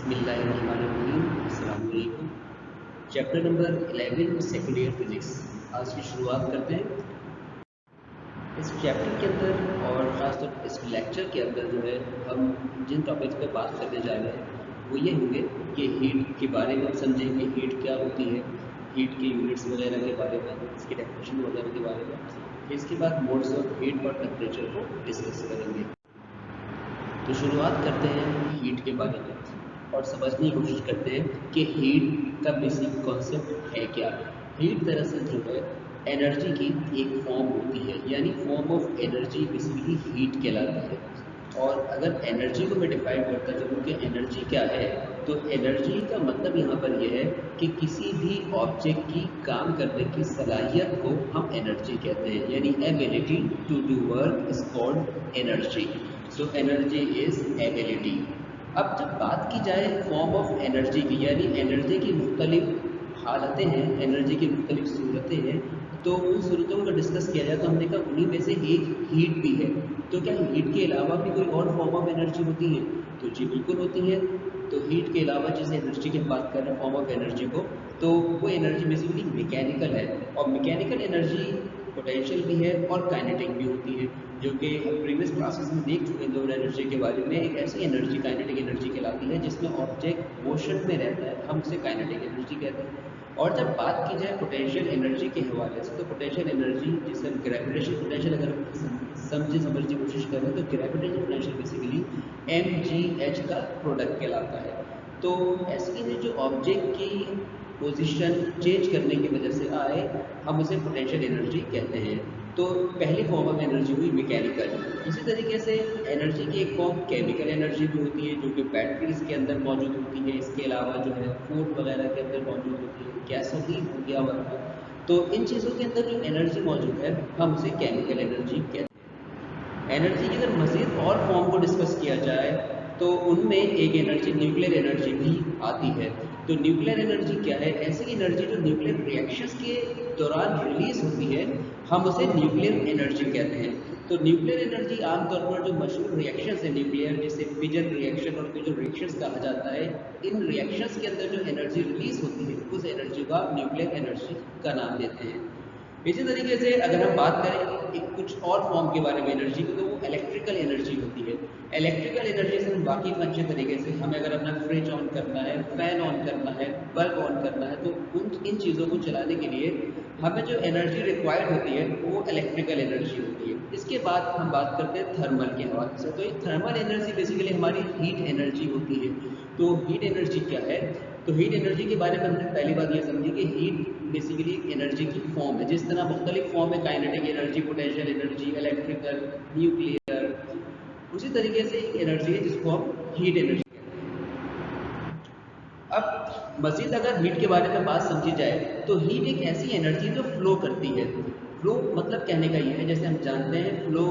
बिस्मिल्लाहिर्रहमानिर्रहीम। अस्सलाम वालेकुम। Chapter number 11 second year physics आज की शुरुआत करते हैं। इस चैप्टर के अंदर और ख़ासतौर पर इस लेक्चर के अंदर जो है हम जिन टॉपिक्स पे बात करने जा रहे हैं वो ये होंगे कि हीट के बारे में समझेंगे, हीट क्या होती है, हीट के यूनिट्स वगैरह के बारे में, इसकी डेफिनेशन वगैरह के बारे में। फिर इसके बाद मोड्स ऑफ हीट और टेम्परेचर को डिस्कस करेंगे। तो शुरुआत करते हैं हीट के बारे में और समझने की कोशिश करते हैं कि हीट का बेसिक कॉन्सेप्ट है क्या। हीट दरअसल जो है एनर्जी की एक फॉर्म होती है, यानी form of energy basically heat कहलाता है। और अगर एनर्जी को मैं डिफाइन करता चलूँ कि एनर्जी क्या है, तो एनर्जी का मतलब यहाँ पर यह है कि किसी भी ऑब्जेक्ट की काम करने की सलाहियत को हम एनर्जी कहते हैं, यानी ability to do work is called energy. So energy is ability. अब जब बात की जाए फॉर्म ऑफ एनर्जी की, यानी एनर्जी की मुख्तलिफ हालतें हैं, एनर्जी की मुख्तलिफ सूरतें हैं, तो उन सूरतों को डिस्कस किया जाए तो हमने कहा उन्हीं में से एक हीट भी है। तो क्या हीट के अलावा भी कोई और फॉर्म ऑफ एनर्जी होती है? तो जी बिल्कुल होती है। तो हीट के अलावा जिस एनर्जी की हम बात कर रहे हैं फॉर्म ऑफ एनर्जी को, तो वो एनर्जी बेसिकली मैकेनिकल है। और मैकेनिकल एनर्जी पोटेंशियल भी है और काइनेटिक भी होती है, जो कि हम प्रीवियस क्लासेस में देख चुके हैं दोनों एनर्जी के बारे में। एक ऐसी एनर्जी काइनेटिक एनर्जी कहलाती है जिसमें ऑब्जेक्ट मोशन में रहता है, हम उसे काइनेटिक एनर्जी कहते हैं। और जब बात की जाए पोटेंशियल एनर्जी के हवाले से, तो पोटेंशियल एनर्जी जिसे हम ग्रेविटेशनल पोटेंशियल अगर समझने की कोशिश करें तो ग्रेविटेशनल पोटेंशियल बेसिकली mgh का प्रोडक्ट कहलाता है। तो ऐसे में जो ऑब्जेक्ट की पोजीशन चेंज करने की वजह से आए, हम उसे पोटेंशियल एनर्जी कहते हैं। तो पहली फॉर्म ऑफ एनर्जी हुई मैकेनिकल। इसी तरीके से एनर्जी की एक फॉर्म केमिकल एनर्जी भी होती है, जो कि बैटरीज के अंदर मौजूद होती है। इसके अलावा जो है फूड वगैरह के अंदर मौजूद होती है, गैसोलीन हो गया वगैरह। तो इन चीज़ों के अंदर जो एनर्जी मौजूद है हम उसे केमिकल एनर्जी कहते हैं। एनर्जी की अगर मज़ीद और फॉर्म को डिस्कस किया जाए तो उनमें एक एनर्जी न्यूक्लियर एनर्जी भी आती है। तो न्यूक्लियर एनर्जी क्या है? ऐसी एनर्जी जो न्यूक्लियर रिएक्शंस के दौरान रिलीज होती है, हम उसे न्यूक्लियर एनर्जी कहते हैं। तो न्यूक्लियर एनर्जी आमतौर पर जो मशहूर रिएक्शंस है न्यूक्लियर, जैसे फिजन रिएक्शन और फ्यूजन रिएक्शंस कहा जाता है, इन रिएक्शंस के अंदर जो एनर्जी रिलीज होती है उस एनर्जी को आप न्यूक्लियर एनर्जी का नाम देते हैं। इसी तरीके से अगर हम बात करें एक कुछ और फॉर्म के बारे में एनर्जी की, तो वो इलेक्ट्रिकल एनर्जी होती है। इलेक्ट्रिकल एनर्जी से हम वाकिफ अच्छे तरीके से, हमें अगर अपना फ्रिज ऑन करना है, फैन ऑन करना है, बल्ब ऑन करना है, तो इन चीज़ों को चलाने के लिए हमें जो एनर्जी रिक्वायर्ड होती है वो इलेक्ट्रिकल एनर्जी होती है। इसके बाद हम बात करते हैं थर्मल के हवाले से। तो ये थर्मल एनर्जी बेसिकली हमारी हीट एनर्जी होती है। तो हीट एनर्जी क्या है? तो हीट एनर्जी के बारे में हमने पहली बात ये समझी कि हीट बेसिकली एनर्जी की फॉर्म है। जिस तरह मुख्तलिफ फॉर्म है, kinetic energy, potential energy, electrical, nuclear, उसी तरीके से एक एनर्जी है जिसको हम हीट एनर्जी कहते हैं। अब मजीद अगर हीट के बारे में बात समझी जाए तो हीट एक ऐसी एनर्जी जो फ्लो करती है। फ्लो मतलब कहने का ये है, जैसे हम जानते हैं फ्लो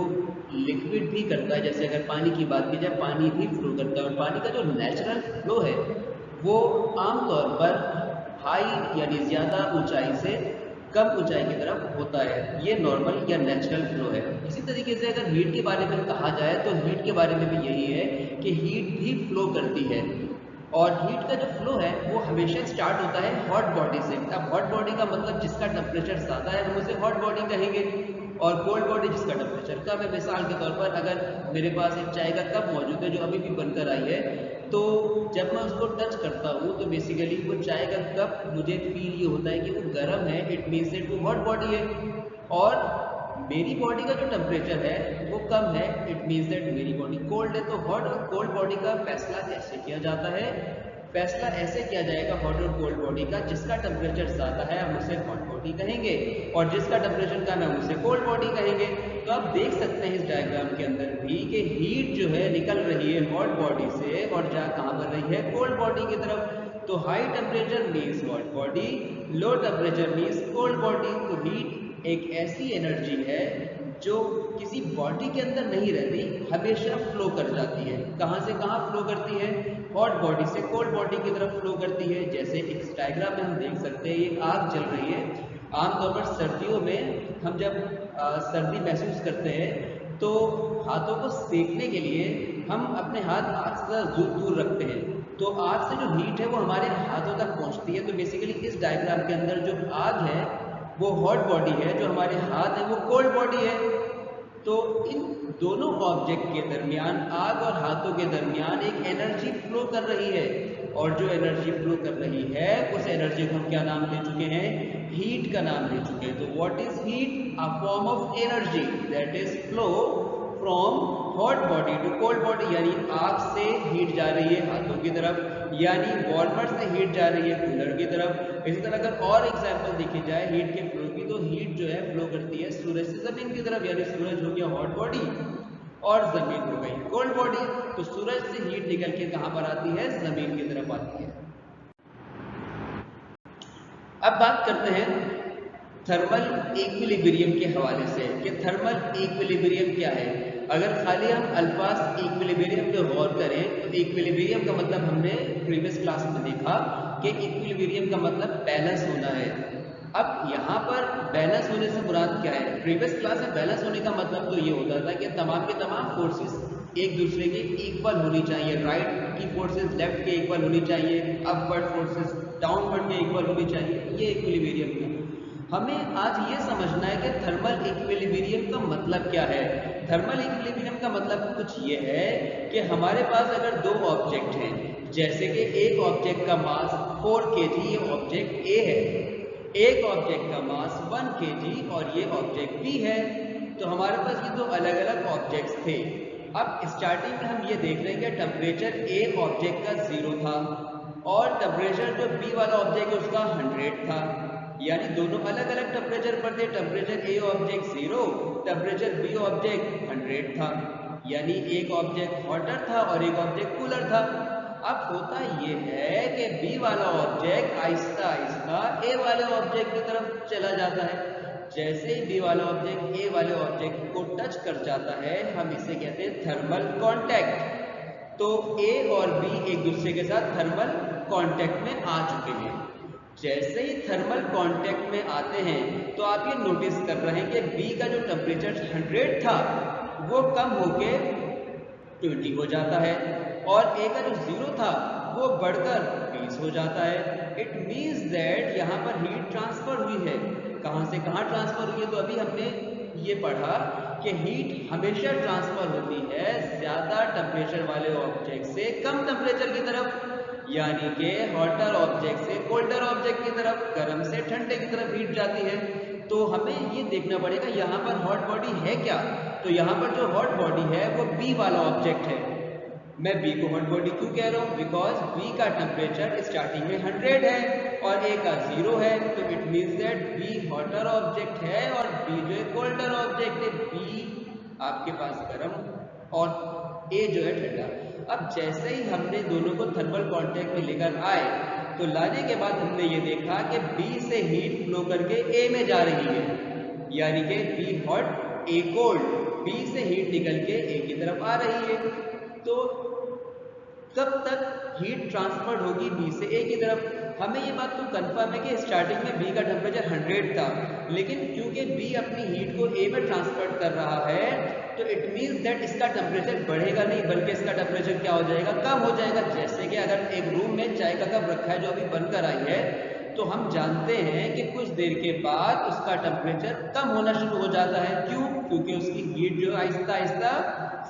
लिक्विड भी करता है। जैसे अगर पानी की बात की जाए, पानी भी फ्लो करता है। और पानी का जो नेचुरल फ्लो है वो आमतौर पर हाई यानी ज़्यादा ऊंचाई से कम ऊंचाई की तरफ होता है। ये नॉर्मल या नेचुरल फ्लो है। इसी तरीके से अगर हीट के बारे में कहा जाए तो हीट के बारे में भी यही है कि हीट भी फ्लो करती है। और हीट का जो फ्लो है वो हमेशा स्टार्ट होता है हॉट बॉडी से। अब हॉट बॉडी का मतलब जिसका टेम्परेचर ज़्यादा है हम उसे हॉट बॉडी कहेंगे, और कोल्ड बॉडी जिसका टेम्परेचर कम है। मिसाल के तौर पर अगर मेरे पास एक चाय का कप मौजूद है जो अभी भी बनकर आई है, तो जब मैं उसको टच करता हूँ तो बेसिकली वो चाय का कप मुझे फील ये होता है कि वो गर्म है, इट मीन्स इट वो हॉट बॉडी है। और मेरी बॉडी का जो टेम्परेचर है वो कम है, इट मीन्स दैट मेरी बॉडी कोल्ड है। तो हॉट और कोल्ड बॉडी का फैसला कैसे किया जाता है? फैसला ऐसे किया जाएगा हॉट और कोल्ड बॉडी का, जिसका टेम्परेचर ज़्यादा है हम उसे हॉट बॉडी कहेंगे और जिसका टेम्परेचर कम है हम उसे कोल्ड बॉडी कहेंगे। तो आप देख सकते हैं इस डायग्राम के अंदर भी कि हीट जो है निकल रही है हॉट बॉडी से और जा कहाँ पर रही है? कोल्ड बॉडी की तरफ। तो high temperature means hot body, low temperature means cold body. तो हीट एक ऐसी एनर्जी है जो किसी बॉडी के अंदर नहीं रहती, हमेशा फ्लो कर जाती है। कहाँ से कहाँ फ्लो करती है? हॉट बॉडी से कोल्ड बॉडी की तरफ फ्लो करती है। जैसे इस डायग्राम में हम देख सकते हैं ये आग जल रही है। आमतौर पर सर्दियों में हम जब सर्दी महसूस करते हैं तो हाथों को सेकने के लिए हम अपने हाथ आग से ज़्यादा दूर रखते हैं। तो तो आग से जो हीट है वो हमारे हाथों तक पहुंचती है। तो बेसिकली इस डायग्राम के अंदर जो आग है वो हॉट बॉडी है, जो हमारे हाथ है वो कोल्ड बॉडी है। तो इन दोनों ऑब्जेक्ट के दरमियान, आग और हाथों के दरमियान एक एनर्जी फ्लो कर रही है, और जो एनर्जी फ्लो कर रही है उस एनर्जी को हम क्या नाम दे चुके हैं? हीट का नाम दे चुके हैं। तो what is heat? A form of energy that is flow from hot body to cold body, यानी आग से हीट जा रही है हाथों की तरफ, यानी वार्मर से हीट जा रही है कूलर की तरफ। इसी तरह अगर और एग्जांपल देखी जाए हीट के फ्लो की, तो हीट जो है फ्लो करती है सूरज से जमीन की तरफ, यानी सूरज हो गया हॉट बॉडी और जमीन हो गई कोल्ड बॉडी। तो सूरज से हीट निकल के कहां पर आती है? जमीन की तरफ आती है। अब बात करते हैं थर्मल इक्विलिब्रियम के हवाले से कि थर्मल इक्विलिब्रियम क्या है। अगर खाली हम अल्फाज इक्विलिब्रियम पे गौर करें तो इक्विलिब्रियम का मतलब हमने प्रीवियस क्लास में देखा कि इक्विलिब्रियम का मतलब बैलेंस होना है। अब यहाँ पर बैलेंस होने से मुराद क्या है? प्रीवियस क्लास में बैलेंस होने का मतलब तो ये होता था कि तमाम के तमाम फोर्सेस एक दूसरे के इक्वल होनी चाहिए, राइट की फोर्सेस लेफ्ट के इक्वल होनी चाहिए, अपवर्ड फोर्सेस डाउनवर्ड के इक्वल होनी चाहिए, ये इक्विलिब्रियम था। हमें आज ये समझना है कि थर्मल इक्विलिब्रियम का मतलब क्या है। थर्मल इक्विलिब्रियम का मतलब कुछ ये है कि हमारे पास अगर दो ऑब्जेक्ट हैं, जैसे कि एक ऑब्जेक्ट का मास 4 kg, ये ऑब्जेक्ट ए है, एक ऑब्जेक्ट का मास 1 kg और ये ऑब्जेक्ट बी है। तो हमारे पास ये दो अलग अलग ऑब्जेक्ट्स थे। अब स्टार्टिंग में हम ये देख रहे हैं कि टेम्परेचर ए ऑब्जेक्ट का 0 था और टेम्परेचर जो बी वाला ऑब्जेक्ट है उसका 100 था, यानी दोनों अलग अलग टेम्परेचर पर थे। Temperature A object 0, temperature B object 100 था, यानी एक ऑब्जेक्ट हॉटर था और एक ऑब्जेक्ट कूलर था। अब होता ये है कि बी वाला ऑब्जेक्ट आहिस्ता आहिस्ता ए वाले ऑब्जेक्ट की तरफ चला जाता है। जैसे ही बी वाला ऑब्जेक्ट ए वाले ऑब्जेक्ट को टच कर जाता है, हम इसे कहते हैं थर्मल कांटेक्ट। तो ए और बी एक दूसरे के साथ थर्मल कांटेक्ट में आ चुके हैं। जैसे ही थर्मल कांटेक्ट में आते हैं तो आप ये नोटिस कर रहे हैं कि बी का जो टेम्परेचर 100 था वो कम होके 20 हो जाता है और ए का जो 0 था वो बढ़कर 20 हो जाता है। इट मीन्स दैट यहाँ पर हीट ट्रांसफर हुई है। कहाँ से कहाँ ट्रांसफर हुई है? तो अभी हमने ये पढ़ा कि हीट हमेशा ट्रांसफर होती है ज्यादा टेम्परेचर वाले ऑब्जेक्ट से कम टेम्परेचर की तरफ, यानी कि हॉटर ऑब्जेक्ट से कोल्डर ऑब्जेक्ट की तरफ, गर्म से ठंडे की तरफ हीट जाती है। तो हमें ये देखना पड़ेगा यहाँ पर हॉट बॉडी है क्या। तो यहाँ पर जो हॉट बॉडी है वो बी वाला ऑब्जेक्ट है। मैं बी को हॉट बॉडी क्यों कह रहा हूँ? बिकॉज बी का टेम्परेचर स्टार्टिंग में 100 है और ए का 0 है। तो it means that B hotter object है और बी जो है कोल्डर ऑब्जेक्ट है। बी आपके पास गर्म और ए जो है ठंडा। अब जैसे ही हमने दोनों को थर्मल कांटेक्ट में लेकर आए तो लाने के बाद हमने ये देखा कि बी से हीट फ्लो करके ए में जा रही है, यानी कि B hot A cold, B से हीट निकल के ए की तरफ आ रही है। तो कब तक हीट ट्रांसफर होगी बी से ए की तरफ? हमें ये बात तो कंफर्म है कि स्टार्टिंग में बी का टेम्परेचर 100 था, लेकिन क्योंकि बी अपनी हीट को ए में ट्रांसफर कर रहा है तो इट मीन्स दैट इसका टेम्परेचर बढ़ेगा नहीं बल्कि इसका टेम्परेचर क्या हो जाएगा? कम हो जाएगा। जैसे कि अगर एक रूम में चाय का कप रखा है जो अभी बनकर आई है, तो हम जानते हैं कि कुछ देर के बाद उसका टेम्परेचर कम होना शुरू हो जाता है। क्यों? क्योंकि उसकी हीट जो आहिस्ता आहिस्ता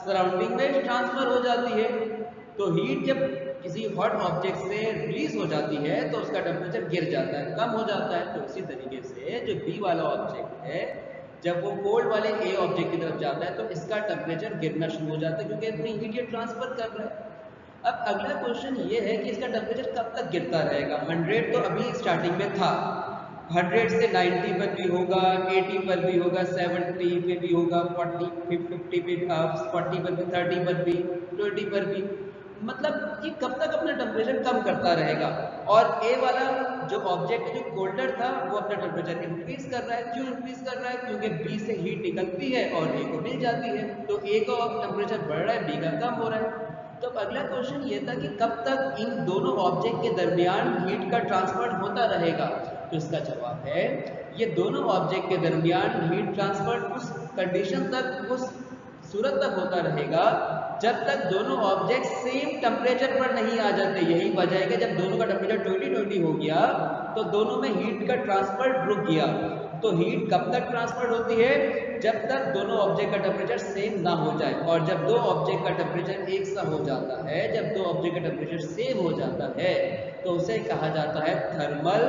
सराउंडिंग में ट्रांसफर हो जाती है। तो हीट जब किसी हॉट ऑब्जेक्ट से रिलीज हो जाती है तो उसका टेम्परेचर गिर जाता है, कम हो जाता है। तो इसी तरीके से जो बी वाला ऑब्जेक्ट है जब वो कोल्ड वाले ए ऑब्जेक्ट की तरफ जाता है तो इसका टेम्परेचर गिरना शुरू हो जाता है क्योंकि अपनी हीट ये ट्रांसफर कर रहा है। अब अगला क्वेश्चन ये है कि इसका टेम्परेचर कब तक गिरता रहेगा? 100 तो अभी स्टार्टिंग में था, 100 से 90 पर भी होगा, 80 पर भी होगा, 70 पे भी होगा, 40 50 पे 40 पर भी, 30 पर भी, 20 पर भी। मतलब ये कब तक अपना टेम्परेचर कम करता रहेगा? और ए वाला जो ऑब्जेक्ट जो कोल्डर था वो अपना टेम्परेचर इंक्रीज कर रहा है। क्यों इंक्रीज कर रहा है? क्योंकि बी से हीट निकलती है और ए को मिल जाती है। तो ए का टेम्परेचर बढ़ रहा है, बी का कम हो रहा है। तो अगला क्वेश्चन ये था कि कब तक इन दोनों ऑब्जेक्ट के दरमियान हीट का ट्रांसफर होता रहेगा? तो इसका जवाब है ये दोनों ऑब्जेक्ट के दरमियान हीट ट्रांसफर उस कंडीशन तक, उस खूबसूरत तब होता रहेगा जब तक दोनों ऑब्जेक्ट सेम टेम्परेचर पर नहीं आ जाते। यही वजह है कि जब दोनों का टेम्परेचर 20-20 हो गया तो दोनों में हीट का ट्रांसफर रुक गया। तो हीट कब तक ट्रांसफर होती है? जब तक दोनों ऑब्जेक्ट का टेम्परेचर सेम ना हो जाए। और जब दो ऑब्जेक्ट का टेम्परेचर एक सा हो जाता है, जब दो ऑब्जेक्ट का टेम्परेचर सेम हो जाता है, तो उसे कहा जाता है थर्मल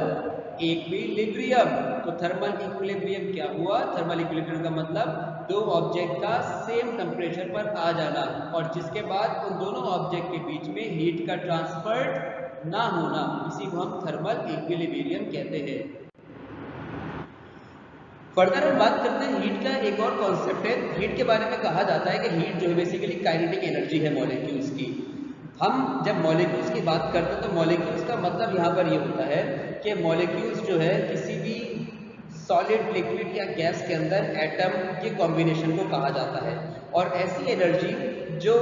इक्विलिब्रियम। तो थर्मल इक्विलिब्रियम क्या हुआ? थर्मल इक्विलिब्रियम का मतलब दो ऑब्जेक्ट का सेम टेम्परेचर पर आ जाना और जिसके बाद उन दोनों ऑब्जेक्ट के बीच में हीट का ट्रांसफर ना होना, इसी को हम थर्मल इक्विलिब्रियम कहते हैं। फर्दर हम बात करते हैं हीट का एक और कॉन्सेप्ट है। हीट के बारे में कहा जाता है कि हीट जो है बेसिकली काइनेटिक एनर्जी है मॉलिक्यूल्स की। हम जब मॉलिक्यूल्स की बात करते हैं तो मॉलिक्यूल्स का मतलब यहाँ पर ये होता है कि मॉलिक्यूल्स जो है किसी भी सॉलिड, लिक्विड या गैस के अंदर एटम के कॉम्बिनेशन को कहा जाता है। और ऐसी एनर्जी जो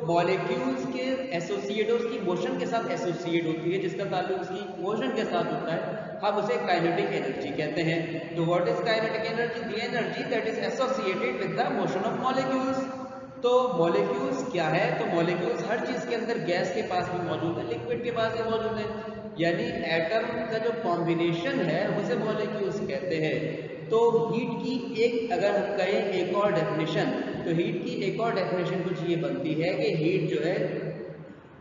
मॉलिक्यूल्स के एसोसिएट, उसकी मोशन के साथ एसोसिएट होती है, जिसका ताल्लुक उसकी मोशन के साथ होता है, हम उसे काइनेटिक एनर्जी कहते हैं। तो what is kinetic energy? The energy that is associated with the motion of molecules. तो मॉलिक्यूल्स क्या है? तो मॉलिक्यूल्स हर चीज के अंदर, गैस के पास भी मौजूद है, लिक्विड के पास भी मौजूद है, यानी एटम का जो कॉम्बिनेशन है उसे मॉलिक्यूल्स कहते हैं। तो हीट की एक, अगर हम कहें एक और डेफिनेशन, तो हीट की एक और डेफिनेशन कुछ ये बनती है कि हीट जो है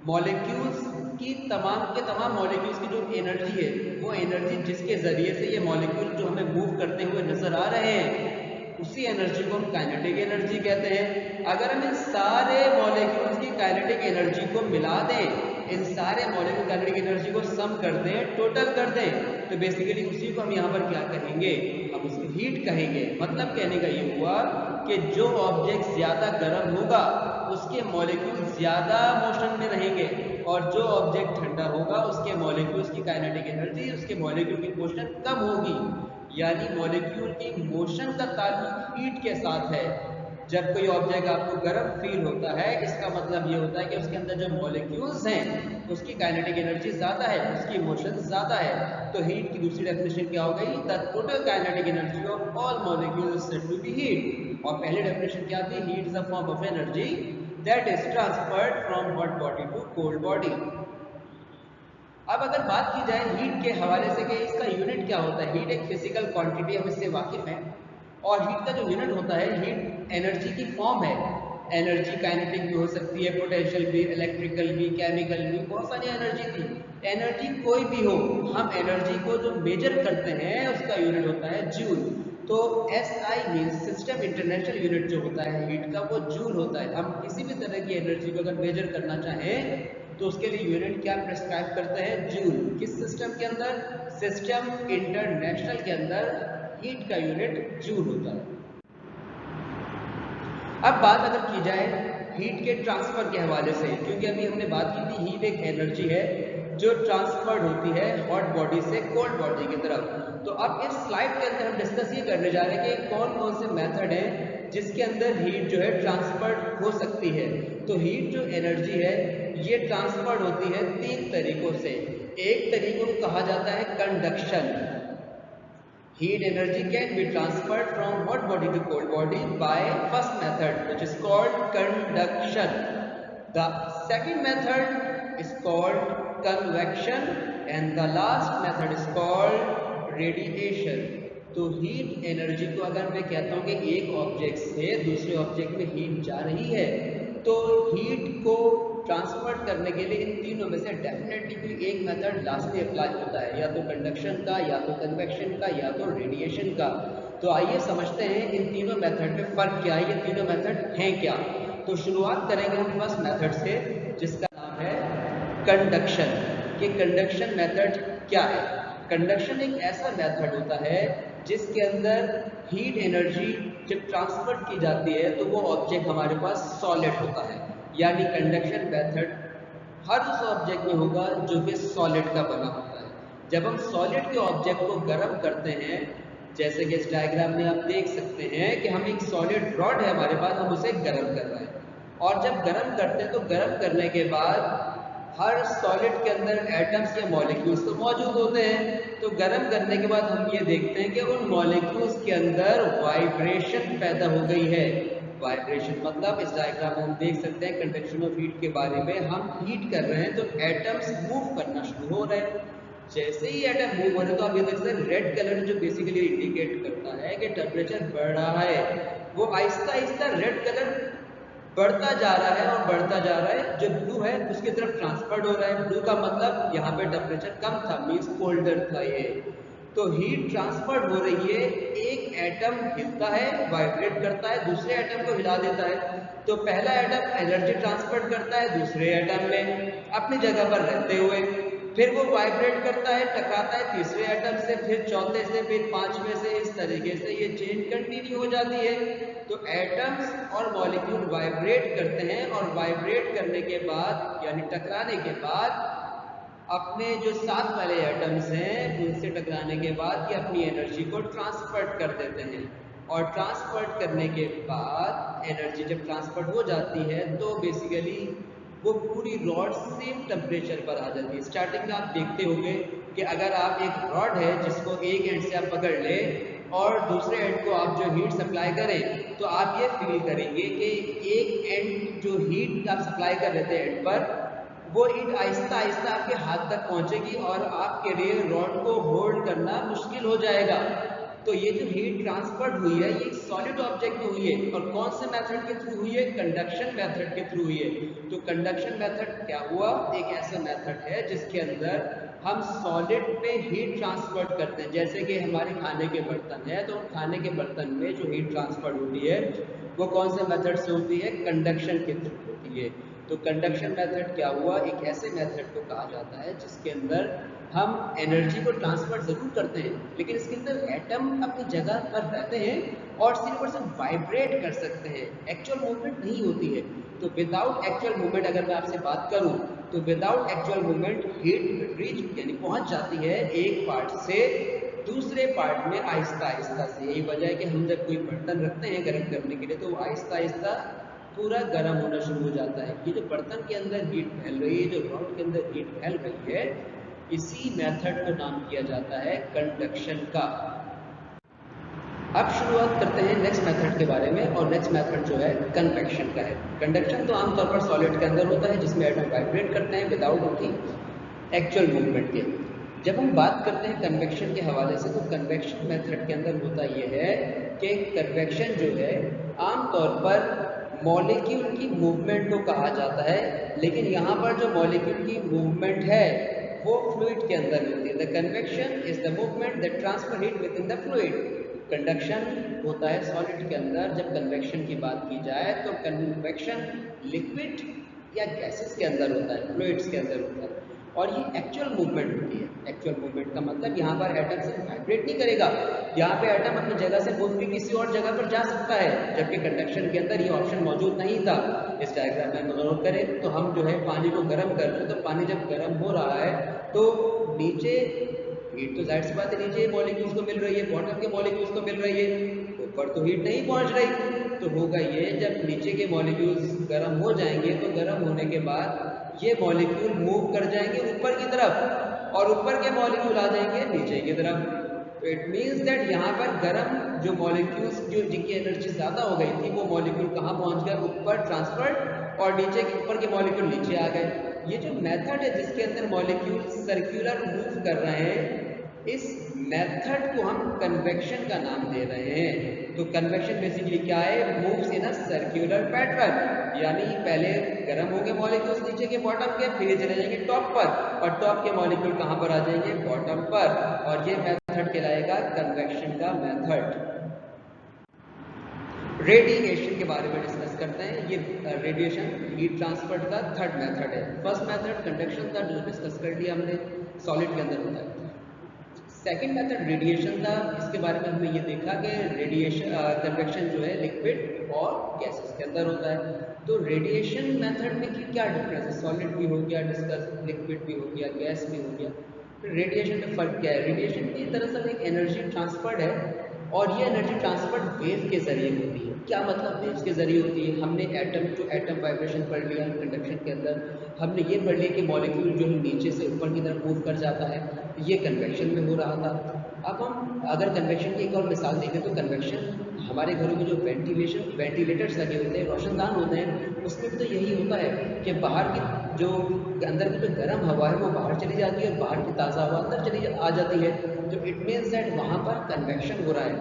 मॉलिक्यूल्स की तमाम के तमाम मॉलिक्यूल्स की जो एनर्जी है, वो एनर्जी जिसके जरिए से ये मॉलिक्यूल जो हमें मूव करते हुए नजर आ रहे हैं, उसी एनर्जी को हम काइनेटिक एनर्जी कहते हैं। अगर हम इन सारे मॉलिक्यूल्स की काइनेटिक एनर्जी को मिला दें, इन सारे मॉलिक्यूल काइनेटिक एनर्जी को सम कर दें, टोटल कर दें, तो बेसिकली उसी को हम यहाँ पर क्या कहेंगे? हम उसे हीट कहेंगे। मतलब कहने का ये हुआ कि जो ऑब्जेक्ट ज्यादा गर्म होगा उसके मॉलिक्यूल ज्यादा मोशन में रहेंगे और जो ऑब्जेक्ट ठंडा होगा उसके मॉलिक्यूल्स की काइनेटिक एनर्जी, उसके मॉलिक्यूल की मोशन कम होगी। यानी मॉलिक्यूल की मोशन का ताल्लुक हीट के साथ है। जब कोई ऑब्जेक्ट आपको गर्म फील होता है, इसका मतलब ये होता है कि उसके अंदर जो मॉलिक्यूल्स हैं उसकी काइनेटिक एनर्जी ज्यादा है, उसकी मोशन ज्यादा है। तो हीट की दूसरी डेफिनेशन क्या हो गई? The total kinetic energy of all molecules said to be heat. और पहली डेफिनेशन क्या थी? Heat is a form of energy that is transferred from hot body to cold body. अब अगर बात की जाए हीट के हवाले से कि इसका यूनिट क्या होता है, हीट एक फिजिकल क्वांटिटी, हम इससे वाकिफ हैं। और हीट का जो यूनिट होता है, हीट एनर्जी की फॉर्म है। एनर्जी काइनेटिक भी हो सकती है, पोटेंशियल भी, इलेक्ट्रिकल भी, केमिकल भी, बहुत सारी एनर्जी थी। एनर्जी कोई भी हो, हम एनर्जी को जो मेजर करते हैं उसका यूनिट होता है जूल। तो SI means system international unit जो होता है हीट का, वो जूल होता है। हम किसी भी तरह की एनर्जी को अगर मेजर करना चाहें तो उसके लिए यूनिट क्या प्रेस्क्राइब करते हैं? जूल। किस सिस्टम के अंदर? सिस्टम इंटरनेशनल के अंदर हीट का यूनिट जूल होता है। अब बात अगर की जाए हीट के ट्रांसफर के हवाले से, क्योंकि अभी हमने बात की थी हीट एक एनर्जी है जो ट्रांसफर्ड होती है हॉट बॉडी से कोल्ड बॉडी की तरफ। तो अब इस स्लाइड के अंदर हम डिस्कस ये करने जा रहे हैं कि कौन कौन से मेथड हैं जिसके अंदर हीट जो है ट्रांसफर्ड हो सकती है। तो हीट जो एनर्जी है ये ट्रांसफर्ड होती है तीन तरीकों से। एक तरीके को कहा जाता है conduction. Heat energy can be transferred from hot body to cold body by first method, which is called conduction. The second method is called convection and the last method is called radiation. तो heat energy को अगर मैं कहता हूँ कि एक object से दूसरे ऑब्जेक्ट में हीट जा रही है, तो हीट को ट्रांसफर करने के लिए इन तीनों में से डेफिनेटली कोई एक मेथड लास्टली अप्लाई होता है, या तो कंडक्शन का, या तो कन्वेक्शन का, या तो रेडिएशन का। तो आइए समझते हैं इन तीनों मेथड में फर्क क्या है, ये तीनों मेथड हैं क्या। तो शुरुआत करेंगे हम फर्स्ट मेथड से, जिसका नाम है कंडक्शन। कि कंडक्शन मेथड क्या है? कंडक्शन एक ऐसा मेथड होता है जिसके अंदर हीट एनर्जी जब ट्रांसफर की जाती है तो वो ऑब्जेक्ट हमारे पास सॉलिड होता है। यानी कंडक्शन मेथड हर उस ऑब्जेक्ट में होगा जो कि सॉलिड का बना होता है। जब हम सॉलिड के ऑब्जेक्ट को गर्म करते हैं, जैसे कि इस डायग्राम में आप देख सकते हैं कि हम एक सॉलिड रॉड है हमारे पास, हम उसे गर्म कर रहे हैं। और जब गर्म करते हैं तो गर्म करने के बाद हर सॉलिड के अंदर एटम्स या मॉलिक्यूल्स तो मौजूद होते हैं। तो गर्म करने के बाद हम ये देखते हैं कि उन मॉलिक्यूल्स के अंदर वाइब्रेशन पैदा हो गई है। वाइब्रेशन। मतलब इस डायग्राम में हम देख सकते हैं कंडक्शन ऑफ हीट के बारे में। हम हीट कर रहे हैं तो एटम्स मूव करना शुरू हो रहे हैं। जैसे ही एटम मूव हो रहे हैं तो आप ये देख सकते हैं रेड कलर जो बेसिकली इंडिकेट करता है कि टेम्परेचर बढ़ रहा है, वो आहिस्ता आहिस्ता रेड कलर बढ़ता जा रहा है और बढ़ता जा रहा है। जो ब्लू है उसकी तरफ ट्रांसफर्ड हो रहा है। ब्लू का मतलब यहाँ पे टेम्परेचर कम था, मीन्स कोल्डर था ये। तो हीट ट्रांसफर्ड हो रही है, एक एटम हिलता है, वाइब्रेट करता है, दूसरे एटम को हिला देता है। तो पहला एटम एनर्जी ट्रांसफर करता है दूसरे एटम में अपनी जगह पर रहते हुए, फिर वो वाइब्रेट करता है, टकराता है तीसरे एटम से, फिर चौथे से, फिर पांचवें से। इस तरीके से ये चेन कंटिन्यू हो जाती है। तो एटम्स और मॉलिक्यूल वाइब्रेट करते हैं और वाइब्रेट करने के बाद यानी टकराने के बाद अपने जो साथ वाले एटम्स हैं उनसे टकराने के बाद ये अपनी एनर्जी को ट्रांसफर कर देते हैं। और ट्रांसफर करने के बाद एनर्जी जब ट्रांसफर हो जाती है तो बेसिकली वो पूरी रॉड सेम टेम्परेचर पर आ जाती है। स्टार्टिंग में आप देखते होंगे कि अगर आप एक रॉड है जिसको एक एंड से आप पकड़ लें और दूसरे एंड को आप जो हीट सप्लाई करें तो आप ये फील करेंगे कि एक एंड जो हीट आप सप्लाई कर रहे थे एंड पर, वो हीट आहिस्ता आहिस्ता आपके हाथ तक पहुंचेगी और आपके लिए रॉड को होल्ड करना मुश्किल हो जाएगा। तो ये जो हीट ट्रांसफर हुई है ये एक सॉलिड ऑब्जेक्ट में हुई है और कौन से मेथड के थ्रू हुई है? कंडक्शन मेथड के थ्रू हुई है। तो कंडक्शन मेथड क्या हुआ? एक ऐसा मेथड है जिसके अंदर हम सॉलिड पे हीट ट्रांसफर करते हैं। जैसे कि हमारे खाने के बर्तन है, तो खाने के बर्तन में जो हीट ट्रांसफर होती है वो कौन से मेथड से होती है? कंडक्शन के थ्रू होती है। तो कंडक्शन मेथड क्या हुआ? एक ऐसे मेथड को कहा जाता है जिसके अंदर हम एनर्जी को ट्रांसफर जरूर करते हैं लेकिन इसके अंदर एटम अपनी जगह पर रहते हैं और सिर्फ वाइब्रेट कर सकते हैं, एक्चुअल मूवमेंट नहीं होती है। तो विदाउट एक्चुअल मूवमेंट अगर मैं आपसे बात करूं तो without actual movement heat reach यानी पहुंच जाती है एक पार्ट से दूसरे पार्ट में आहिस्ता आहिस्ता से। यही वजह है कि हम जब कोई बर्तन रखते हैं गर्म करने के लिए तो आहिस्ता आहिस्ता पूरा गर्म होना शुरू हो जाता है। ये जो बर्तन के अंदर हीट फैल रही है, जो रॉड के अंदर हीट फैल रही है, इसी मेथड को नाम किया जाता है कंडक्शन का। अब शुरुआत करते हैं नेक्स्ट मेथड के बारे में और नेक्स्ट मेथड जो है कन्वेक्शन का है। कंडक्शन तो आमतौर पर सॉलिड के अंदर होता है जिसमें एटम वाइब्रेट करते हैं विदाउट उनकी एक्चुअल मूवमेंट के। जब हम बात करते हैं कन्वेक्शन के हवाले से तो कन्वेक्शन मेथड के अंदर होता यह है कि कन्वेक्शन जो है आमतौर पर मॉलिक्यूल की मूवमेंट को कहा जाता है, लेकिन यहाँ पर जो मॉलिक्यूल की मूवमेंट है वो फ्लूइड के अंदर होती है। The convection is the movement that transfer heat with in the fluid. Conduction होता है सॉलिड के अंदर। जब कन्वेक्शन की बात की जाए तो कन्वेक्शन लिक्विड या गैसेस के अंदर होता है, फ्लूइड्स के अंदर होता है और ये एक्चुअल मूवमेंट होती है। एक्चुअल मूवमेंट का मतलब यहाँ पर एटम से वाइब्रेट नहीं करेगा, यहाँ पे एटम अपनी जगह से मूव के किसी और जगह पर जा सकता है, जबकि कंडक्शन के अंदर ये ऑप्शन मौजूद नहीं था। इस डायग्राम में गौर करें तो हम जो है पानी को गर्म कर रहे हैं, तो पानी जब गर्म हो रहा है तो नीचे हीट तो जाहिर सी बात है नीचे मॉलिक्यूल्स को मिल रही है, बॉटम के मॉलिक्यूल्स को मिल रही है, ऊपर तो हीट नहीं पहुंच रही। तो होगा ये, जब नीचे के मॉलिक्यूल्स गर्म हो जाएंगे तो गर्म होने के बाद ये मॉलिक्यूल मूव कर जाएंगे ऊपर की तरफ और ऊपर के मॉलिक्यूल आ जाएंगे नीचे की तरफ। तो इट मीन्स दैट यहाँ पर गर्म जो मॉलिक्यूल्स जो जिनकी एनर्जी ज़्यादा हो गई थी वो मॉलिक्यूल कहाँ पहुँच गए? ऊपर ट्रांसफर, और नीचे के ऊपर के मॉलिक्यूल नीचे आ गए। ये जो मेथड है जिसके अंदर मॉलिक्यूल सर्कुलर मूव कर रहे हैं, इस मेथड को हम कन्वेक्शन का नाम दे रहे हैं। तो कन्वेक्शन बेसिकली क्या है? Moves in a circular pattern, यानी पहले गर्म होंगे मॉलिक्यूल्स नीचे के बॉटम के, फिर चले जाएंगे टॉप पर और टॉप के मॉलिक्यूल कहाँ पर आ जाएंगे? बॉटम पर। और ये मेथड कहलाएगा कन्वेक्शन का मेथड। रेडिएशन के बारे में डिस्कस करते हैं। ये रेडिएशन हीट ट्रांसफर का थर्ड मेथड है। फर्स्ट मेथड कंडक्शन था जो डिस्कस कर लिया हमने, सॉलिड के अंदर होता है। सेकेंड मेथड रेडिएशन था, इसके बारे में हमने ये देखा कि रेडिएशन कन्वेक्शन जो है लिक्विड और गैसेस के अंदर होता है। तो रेडिएशन मेथड में क्या डिफरेंस है? सॉलिड भी हो गया डिस्कस, लिक्विड भी हो गया, गैस भी हो गया। फिर रेडिएशन में फ़र्क क्या है? रेडिएशन की दरअसल एक एनर्जी ट्रांसफर्ड है और ये एनर्जी ट्रांसफर्ड वेव के जरिए होती है। क्या मतलब वेव्स के जरिए होती है? हमने एटम वाइब्रेशन पढ़ लिया कंडक्शन के अंदर, हमने ये पढ़ लिया कि मॉलिक्यूल जो नीचे से ऊपर की तरफ मूव कर जाता है, ये कन्वेक्शन में हो रहा था। अब हम अगर कन्वेक्शन की एक और मिसाल देखें तो कन्वेक्शन हमारे घरों में जो वेंटिलेटर्स लगे होते हैं, रोशनदान होते हैं, उसमें भी तो यही होता है कि बाहर की जो अंदर की जो गर्म हवा है वो बाहर चली जाती है और बाहर की ताज़ा हवा अंदर आ जाती है। तो इट मीन्स दैट वहाँ पर कन्वेक्शन हो रहा है।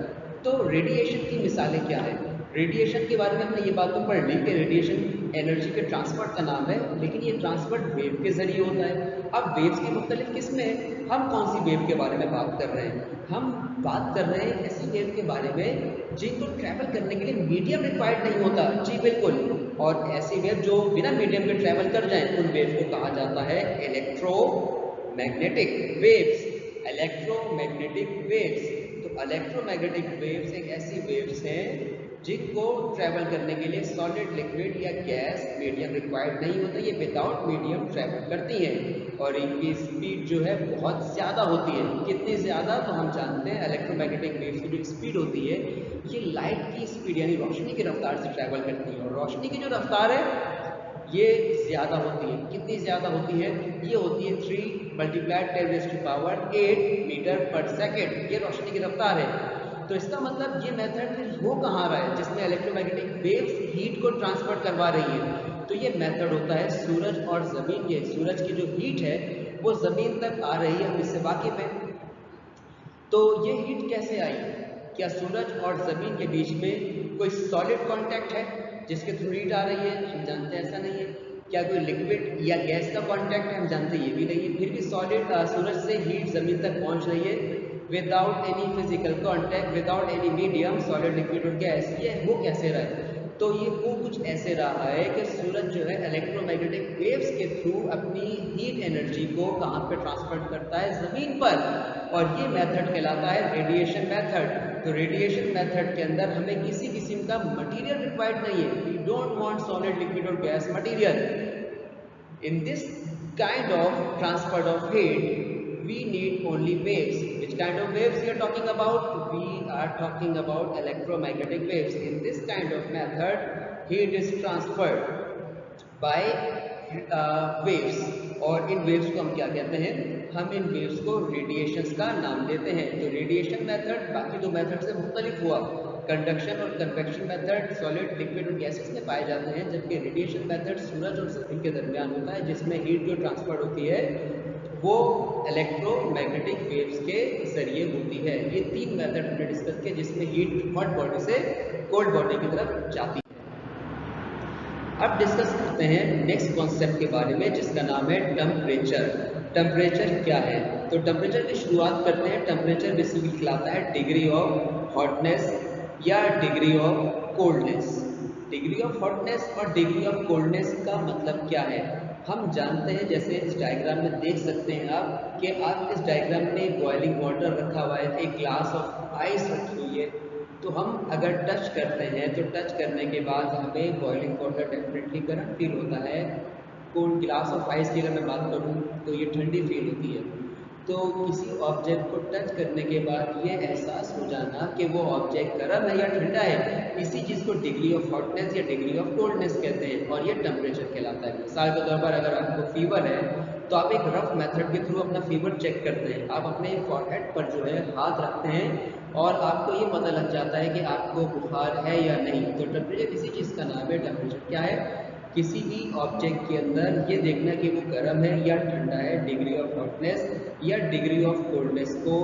तो रेडिएशन की मिसालें क्या है? रेडिएशन के बारे में हमने ये बात तो पढ़ ली कि रेडिएशन एनर्जी के ट्रांसपोर्ट का नाम है, लेकिन ये ट्रांसपोर्ट वेव के जरिए होता है। अब वेव्स की मुख्तलिफ किस्में हैं, हम कौन सी वेव के बारे में बात कर रहे हैं? हम बात कर रहे हैं ऐसी वेव के बारे में जिनको ट्रैवल करने के लिए मीडियम रिक्वायर्ड नहीं होता। जी बिल्कुल। और ऐसी वेव जो बिना मीडियम के ट्रैवल कर जाएं, उन वेव को कहा जाता है इलेक्ट्रोमैग्नेटिक वेव्स। इलेक्ट्रोमैग्नेटिक वेव्स, तो इलेक्ट्रोमैग्नेटिक वेव्स एक ऐसी वेव्स हैं जिनको ट्रैवल करने के लिए सॉलिड, लिक्विड या गैस मीडियम रिक्वायर्ड नहीं होता, ये विदाउट मीडियम ट्रैवल करती हैं और इनकी स्पीड जो है बहुत ज़्यादा होती है। कितनी ज़्यादा? तो हम जानते हैं इलेक्ट्रोमैग्नेटिक वेव्स की जो स्पीड होती है ये लाइट की स्पीड यानी रोशनी की रफ्तार से ट्रैवल करती है और रोशनी की जो रफ्तार है ये ज़्यादा होती है। कितनी ज़्यादा होती है? ये होती है 3 × 10⁸ मीटर पर सेकेंड, ये रोशनी की रफ्तार है। तो इसका मतलब ये मेथड फिर हो कहाँ रहा है जिसमें इलेक्ट्रोमैग्नेटिक वेव्स हीट को ट्रांसफर करवा रही है? तो ये मेथड होता है सूरज और ज़मीन के। सूरज की जो हीट है वो ज़मीन तक आ रही है, हम इससे वाकिफ़ हैं। तो ये हीट कैसे आई? क्या सूरज और ज़मीन के बीच में कोई सॉलिड कांटेक्ट है जिसके थ्रू हीट आ रही है? हम जानते हैं ऐसा नहीं है। क्या कोई लिक्विड या गैस का कांटेक्ट है? हम जानते हैं ये भी नहीं है। फिर भी सॉलिड सूरज से हीट ज़मीन तक पहुंच रही है without any physical contact, without any medium, solid, liquid और गैस। ये हो कैसे रहा है? तो ये वो कुछ ऐसे रहा है कि सूरज जो है इलेक्ट्रोमैग्नेटिक वेव्स के थ्रू अपनी हीट एनर्जी को कहाँ पे ट्रांसफर करता है? ज़मीन पर। और ये मेथड कहलाता है रेडिएशन मेथड। तो रेडिएशन मेथड के अंदर हमें किसी किस्म का मटेरियल रिक्वायर्ड नहीं है। We don't want solid, liquid और gas material. In this kind of transfer of heat, we need only waves. Which kind of waves we are talking about? We are talking about electromagnetic waves. In this kind of method, heat is transferred by waves. और इन waves को हम क्या कहते हैं? हम इन waves को radiations का नाम देते हैं। तो रेडिएशन मेथड बाकी दो मेथड से मुख्तलिफ हुआ। कंडक्शन और कन्वेक्शन मेथड सॉलिड, लिक्विड और गैसेस में पाए जाते हैं, जबकि रेडिएशन मेथड सूरज और ज़मीन के दरमियान होता है, जिसमें हीट जो ट्रांसफर होती है वो इलेक्ट्रोमैग्नेटिक वेव्स के जरिए होती है। ये तीन मेथड हमने डिस्कस किए जिसमें हीट हॉट बॉडी से कोल्ड बॉडी की तरफ जाती है। अब डिस्कस करते हैं नेक्स्ट कॉन्सेप्ट के बारे में जिसका नाम है टेम्परेचर। टेम्परेचर क्या है? तो टेम्परेचर की शुरुआत करते हैं। टेम्परेचर बेसिकली कहलाता है डिग्री ऑफ हॉटनेस या degree of coldness. Degree of hotness और डिग्री ऑफ कोल्डनेस का मतलब क्या है? हम जानते हैं, जैसे इस डायग्राम में देख सकते हैं आप कि आप इस डायग्राम में बॉइलिंग वाटर रखा हुआ है, एक ग्लास ऑफ आइस रखी हुई है। तो हम अगर टच करते हैं तो टच करने के बाद हमें बॉइलिंग वाटर डेफिनेटली गर्म फील होता है। कोल्ड ग्लास ऑफ आइस की अगर मैं बात करूँ तो ये ठंडी फील होती है। तो किसी ऑब्जेक्ट को टच करने के बाद ये एहसास हो जाना कि वो ऑब्जेक्ट गर्म है या ठंडा है, इसी चीज़ को डिग्री ऑफ हॉटनेस या डिग्री ऑफ कोल्डनेस कहते हैं और ये टेम्परेचर कहलाता है। मिसाल के तौर पर अगर आपको फीवर है तो आप एक रफ मेथड के थ्रू अपना फीवर चेक करते हैं। आप अपने फॉरहेड पर जो है हाथ रखते हैं और आपको ये पता लग जाता है कि आपको बुखार है या नहीं। तो टेम्परेचर इसी चीज़ का नाम है। टेम्परेचर क्या है? किसी भी ऑब्जेक्ट के अंदर ये देखना कि वो गर्म है या ठंडा है, डिग्री ऑफ हॉटनेस या डिग्री ऑफ कोल्डनेस को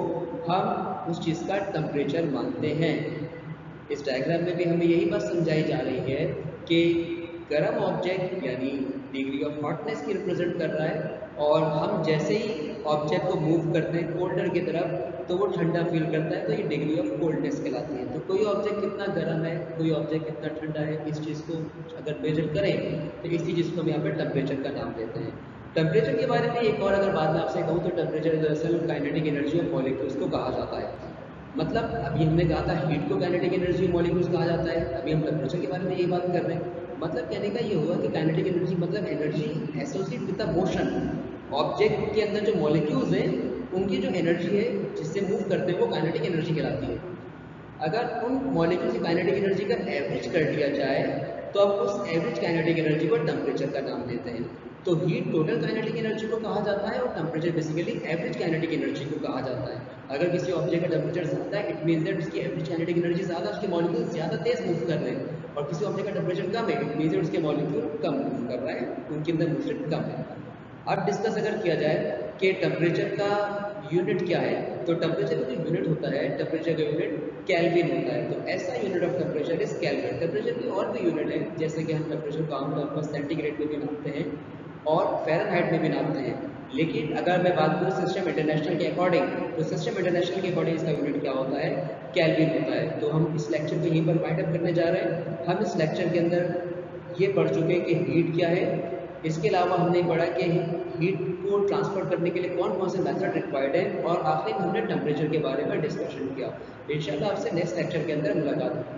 हम उस चीज़ का टेम्परेचर मानते हैं। इस डायग्राम में भी हमें यही बात समझाई जा रही है कि गर्म ऑब्जेक्ट यानी डिग्री ऑफ हॉटनेस की रिप्रेजेंट कर रहा है और हम जैसे ही ऑब्जेक्ट को मूव करते हैं कोल्डर की तरफ तो वो ठंडा फील करता है, तो ये डिग्री ऑफ कोल्डनेस कहलाती है। तो कोई ऑब्जेक्ट कितना गर्म है, कोई ऑब्जेक्ट कितना ठंडा है, इस चीज़ को अगर मेजर करें तो इसी चीज़ को हम यहाँ पर टेम्परेचर का नाम देते हैं। टेम्परेचर के बारे में एक और अगर बाद में आपसे कहूँ तो टेम्परेचर दरअसल काइनेटिक एनर्जी ऑफ मॉलिक्यूल्स को कहा जाता है। मतलब अभी हमने कहा था हीट को काइनेटिक एनर्जी मॉलिक्यूल्स कहा जाता है, अभी हम टेम्परेचर के बारे में यही बात कर रहे हैं। मतलब कहने का ये हुआ कि काइनेटिक एनर्जी मतलब energy associate with the motion. Object के अंदर जो मॉलिक्यूल्स हैं उनकी जो एनर्जी है जिससे मूव करते हैं वो काइनेटिक एनर्जी कहलाती है। अगर उन मॉलिक्यूल्स की काइनेटिक एनर्जी का एवरेज कर लिया जाए तो अब उस एवरेज काइनेटिक एनर्जी को टेम्परेचर का नाम देते हैं। तो हीट टोटल काइनेटिक एनर्जी को कहा जाता है और temperature basically average kinetic energy को कहा जाता है। अगर किसी ऑब्जेक्ट का टेम्परेचर ज़्यादा है, इट मीन्स दैट उसकी एवरेज काइनेटिक एनर्जी ज़्यादा, उसके मॉलिक्यूल ज़्यादा तेज मूव कर रहे हैं। और किसी ऑब्जेक्ट का टेम्परेचर कम है, इट मीन्स दैट उसके मॉलिक्यूल कम मूव कर रहा है, उनके अंदर मोशन कम है। अब डिस्कस अगर किया जाए कि टेम्परेचर का यूनिट क्या है, तो टेम्परेचर का जो यूनिट होता है, टेम्परेचर का यूनिट केल्विन होता है। तो ऐसा unit of temperature is kelvin. Temperature की और भी यूनिट है, जैसे कि हम टेम्परेचर को आमतौर पर सेंटीग्रेड में भी नापते हैं और फ़ारेनहाइट में भी नापते हैं। लेकिन अगर मैं बात करूँ सिस्टम इंटरनेशनल के अकॉर्डिंग, तो सिस्टम इंटरनेशनल के अकॉर्डिंग इसका यूनिट क्या होता है, केल्विन होता है। तो हम इस लेक्चर को यहीं पर वाइंड अप करने जा रहे हैं। हम इस लेक्चर के अंदर ये पढ़ चुके हैं कि हीट क्या है। इसके अलावा हमने पढ़ा कि हीट को ट्रांसफर करने के लिए कौन कौन से मेथड रिक्वायर्ड है, और आखिरी में हमने टेम्परेचर के बारे में डिस्कशन किया। इंशाल्लाह आपसे नेक्स्ट लेक्चर के अंदर मुलाकात होगी।